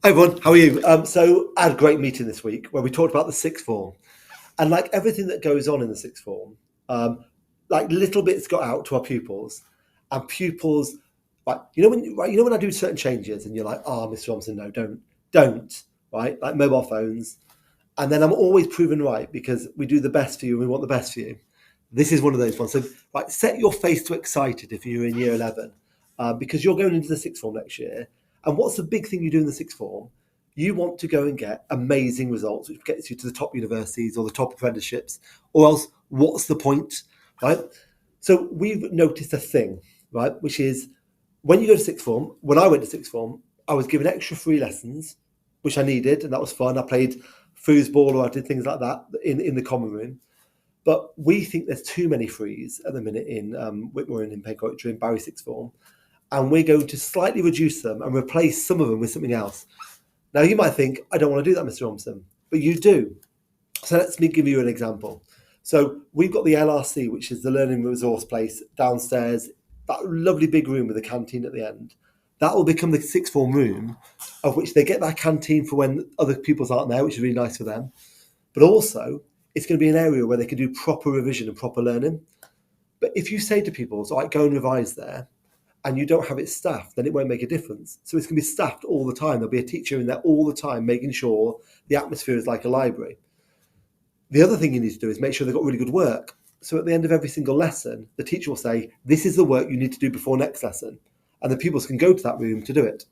Hi everyone, how are you? So I had a great meeting this week where we talked about the sixth form and like everything that goes on in the sixth form, um, like little bits got out to our pupils, and pupils, like when I do certain changes and you're like, oh, Mr. Robinson, no, don't, right? Like mobile phones, and then I'm always proven right because we do the best for you and we want the best for you. This is one of those ones. So, like, set your face to excited if you're in year 11, because you're going into the sixth form next year. And what's the big thing you do in the sixth form? You want to go and get amazing results, which gets you to the top universities or the top apprenticeships, or else what's the point, right? So, we've noticed a thing, right, which is when you go to sixth form, when I went to sixth form, I was given extra free lessons, which I needed, and that was fun. I played foosball or I did things like that in the common room. But we think there's too many frees at the minute in Whitmore and in Pencoitra in Barry sixth form, and we're going to slightly reduce them and replace some of them with something else. Now you might think, I don't want to do that, Mr. Thompson, but you do. So let me give you an example. So we've got the LRC, which is the Learning Resource Place downstairs, that lovely big room with a canteen at the end. That will become the sixth form room, of which they get that canteen for when other pupils aren't there, which is really nice for them. But also, it's going to be an area where they can do proper revision and proper learning. But if you say to people, so I go and revise there, and you don't have it staffed, then it won't make a difference. So it's going to be staffed all the time. There'll be a teacher in there all the time, making sure the atmosphere is like a library. The other thing you need to do is make sure they've got really good work. So at the end of every single lesson, the teacher will say, this is the work you need to do before next lesson. And the pupils can go to that room to do it.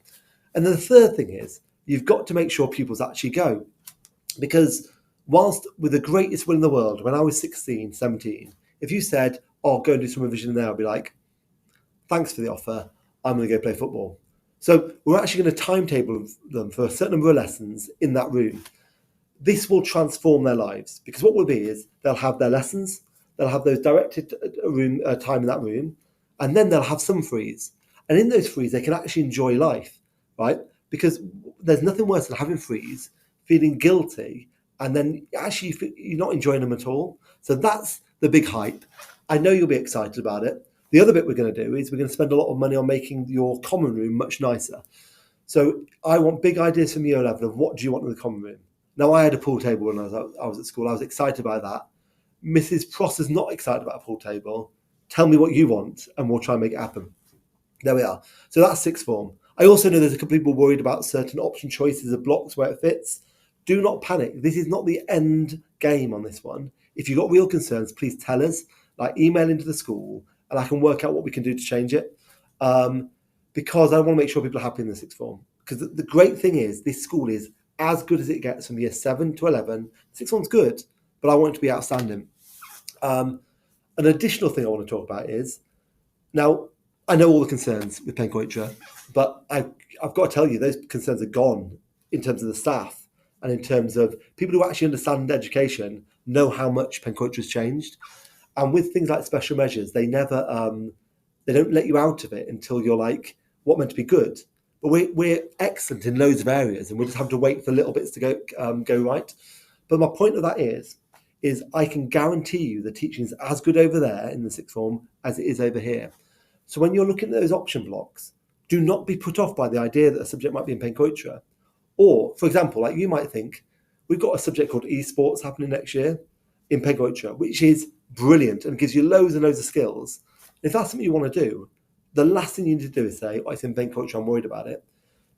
And then the third thing is, you've got to make sure pupils actually go. Because whilst with the greatest will in the world, when I was 16, 17, if you said, oh, go and do some revision in there, I'd be like, thanks for the offer, I'm going to go play football. So we're actually going to timetable them for a certain number of lessons in that room. This will transform their lives because what will be is they'll have their lessons, they'll have those directed room time in that room, and then they'll have some frees. And in those frees, they can actually enjoy life, right? Because there's nothing worse than having frees, feeling guilty, and then actually you're not enjoying them at all. So that's the big hype. I know you'll be excited about it. The other bit we're going to do is we're going to spend a lot of money on making your common room much nicer. So I want big ideas from year 11 of what do you want in the common room. Now, I had a pool table when I was at school. I was excited by that. Mrs. Prosser's not excited about a pool table. Tell me what you want and we'll try and make it happen. There we are. So that's sixth form. I also know there's a couple of people worried about certain option choices of blocks where it fits. Do not panic. This is not the end game on this one. If you've got real concerns, please tell us, like email into the school, and I can work out what we can do to change it. Because I want to make sure people are happy in the sixth form. Because the great thing is, this school is as good as it gets from year 7 to 11. Sixth form's good, but I want it to be outstanding. An additional thing I want to talk about is, now, I know all the concerns with Pencoitra, but I've got to tell you, those concerns are gone in terms of the staff and in terms of people who actually understand education know how much Pencoitra has changed. And with things like special measures, they never, they don't let you out of it until you're like, what meant to be good? But we're excellent in loads of areas, and we just have to wait for little bits to go right. But my point of that is I can guarantee you the teaching is as good over there in the sixth form as it is over here. So when you're looking at those option blocks, do not be put off by the idea that a subject might be in Pencoitra. Or, for example, like you might think, we've got a subject called esports happening next year in Pencoitra, which is brilliant and gives you loads and loads of skills. If that's something you want to do, the last thing you need to do is say, oh, it's in Pencoitra, I'm worried about it.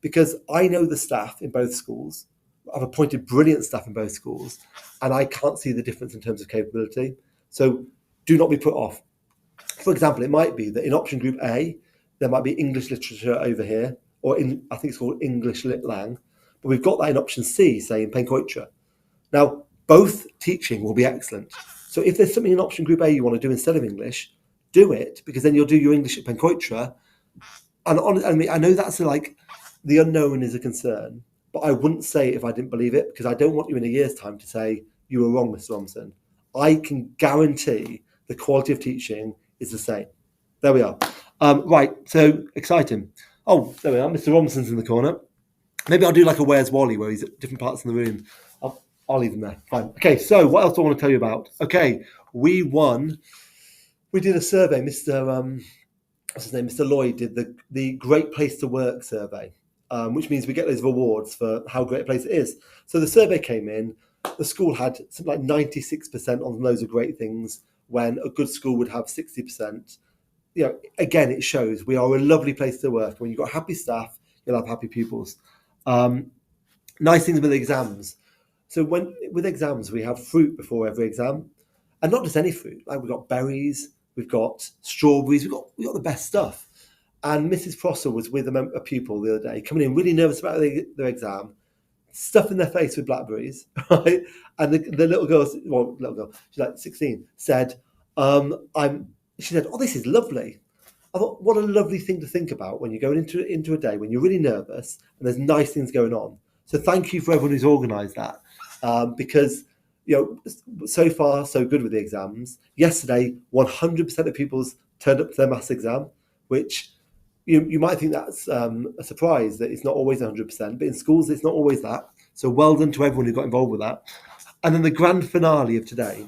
Because I know the staff in both schools. I've appointed brilliant staff in both schools, and I can't see the difference in terms of capability. So do not be put off. For example, it might be that in option group A, there might be English literature over here, or I think it's called English Lit Lang, but we've got that in option C, say in Pencoitra. Now, both teaching will be excellent. So if there's something in option group A you want to do instead of English, do it, because then you'll do your English at Pencoitra. And I mean, I know that's like the unknown is a concern, but I wouldn't say it if I didn't believe it, because I don't want you in a year's time to say you were wrong, Mr. Robinson. I can guarantee the quality of teaching is the same. There we are. Right, so exciting. Oh, there we are. Mr. Robinson's in the corner. Maybe I'll do like a Where's Wally, where he's at different parts in the room. I'll leave him there. Fine. Okay, so what else do I want to tell you about? Okay, we won. We did a survey. Mr. What's his name? Mr. Lloyd did the Great Place to Work survey. which means we get those rewards for how great a place it is. So the survey came in, the school had something like 96% on loads of great things, when a good school would have 60%. Again, it shows we are a lovely place to work. When you've got happy staff, you'll have happy pupils. Nice things with exams. So with exams, we have fruit before every exam, and not just any fruit. Like we've got berries, we've got strawberries, we've got the best stuff. And Mrs. Prosser was with a pupil the other day, coming in really nervous about their exam, stuffing their face with blackberries, right? And the little girl, she's like 16, said, she said, "Oh, this is lovely." I thought, what a lovely thing to think about when you're going into a day when you're really nervous and there's nice things going on. So thank you for everyone who's organised that, because so far so good with the exams. Yesterday, 100% of pupils turned up to their maths exam, which you might think that's a surprise that it's not always 100%, but in schools it's not always that. So well done to everyone who got involved with that. And then the grand finale of today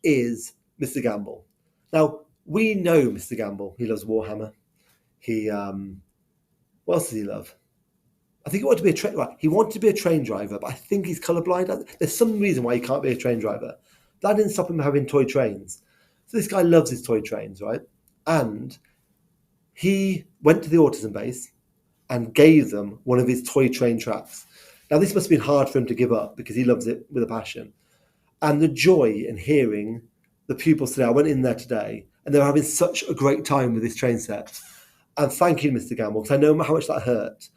is Mr. Gamble. Now, we know Mr. Gamble. He loves Warhammer. He what else does he love? I think he wanted to be he wanted to be a train driver, but I think he's colourblind. There's some reason why he can't be a train driver. That didn't stop him having toy trains. So this guy loves his toy trains, right? And he went to the autism base and gave them one of his toy train tracks. Now, this must have been hard for him to give up because he loves it with a passion. And the joy in hearing the pupils today, I went in there today, and they were having such a great time with this train set. And thank you, Mr. Gamble, because I know how much that hurt.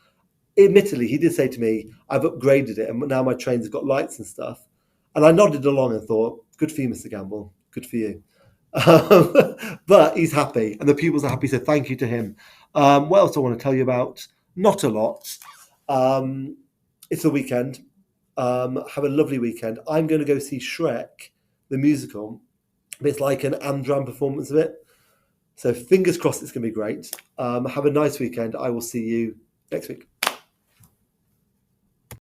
Admittedly, he did say to me, "I've upgraded it, and now my trains have got lights and stuff." And I nodded along and thought, "Good for you, Mr. Gamble. Good for you." But he's happy, and the pupils are happy, so thank you to him. What else I want to tell you about? Not a lot. It's the weekend. Have a lovely weekend. I'm going to go see Shrek, the musical. It's like an Amdram performance of it. So fingers crossed it's going to be great. Have a nice weekend. I will see you next week.